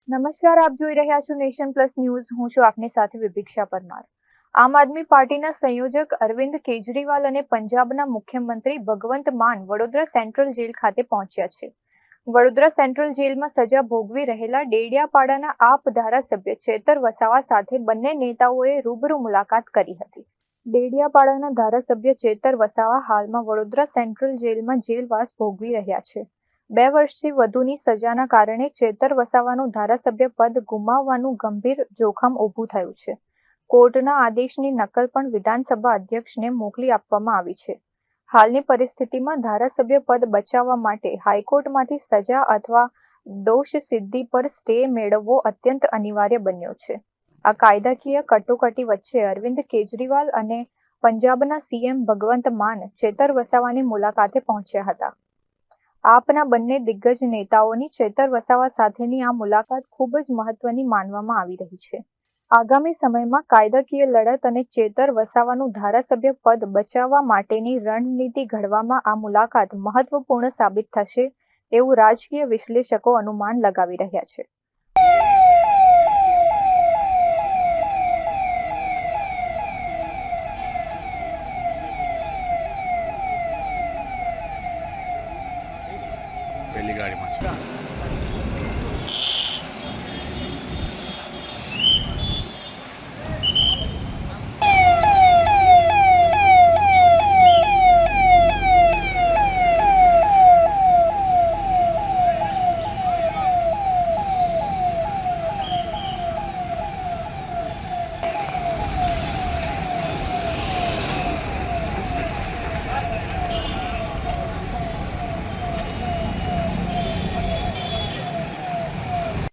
નમસ્કાર, આપ જોઈ રહ્યા છો નેશન પ્લસ ન્યૂઝ. હું છું આપની સાથે વિભિક્ષા પરમાર. આમ આદમી પાર્ટીના સંયોજક અરવિંદ કેજરીવાલ અને પંજાબના મુખ્યમંત્રી ભગવંત માન વડોદરા સેન્ટ્રલ જેલ ખાતે પહોંચ્યા છે. વડોદરા સેન્ટ્રલ જેલમાં સજા ભોગવી રહેલા ડેડિયાપાડાના આપ ધારાસભ્ય ચેતર વસાવા સાથે બંને નેતાઓએ રૂબરૂ મુલાકાત કરી હતી. ડેડિયાપાડાના ધારાસભ્ય ચેતર વસાવા હાલમાં વડોદરા સેન્ટ્રલ જેલમાં જેલવાસ ભોગવી રહ્યા છે. 2 વર્ષથી વધુની સજાના કારણે ચેતર વસાવાનું ધારાસભ્ય પદ ગુમાવવાનું ગંભીર જોખમ ઊભું થયું છે. કોર્ટના આદેશની નકલ પણ વિધાનસભા અધ્યક્ષને મોકલી આપવામાં આવી છે. હાલની પરિસ્થિતિમાં ધારાસભ્ય પદ બચાવવા માટે હાઈકોર્ટમાંથી સજા અથવા દોષ સિદ્ધિ પર સ્ટે મેળવવો અત્યંત અનિવાર્ય બન્યો છે. આ કાયદાકીય કટોકટી વચ્ચે અરવિંદ કેજરીવાલ અને પંજાબના સીએમ ભગવંત માન ચેતર વસાવાની મુલાકાતે પહોંચ્યા હતા. આપના બંને દિગ્ગજ નેતાઓની ચેતર વસાવા સાથેની આ મુલાકાત ખૂબ જ મહત્વની માનવામાં આવી રહી છે. આગામી સમયમાં કાયદાકીય લડત અને ચેતર વસાવાનું ધારાસભ્ય પદ બચાવવા માટેની રણનીતિ ઘડવામાં આ મુલાકાત મહત્વપૂર્ણ સાબિત થશે એવું રાજકીય વિશ્લેષકો અનુમાન લગાવી રહ્યા છે. પહેલી ગાડીમાં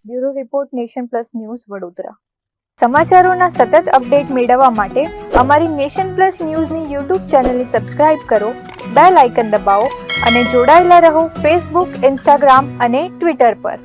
bureau report, Nation Plus News, Vadodara. સમાચારોના સતત અપડેટ મેળવવા માટે અમારી નેશન પ્લસ ન્યૂઝની યુટ્યુબ ચેનલને સબસ્ક્રાઇબ કરો, બેલ આઇકન દબાવો અને જોડાયેલા રહો ફેસબુક, ઇન્સ્ટાગ્રામ અને ટ્વિટર પર.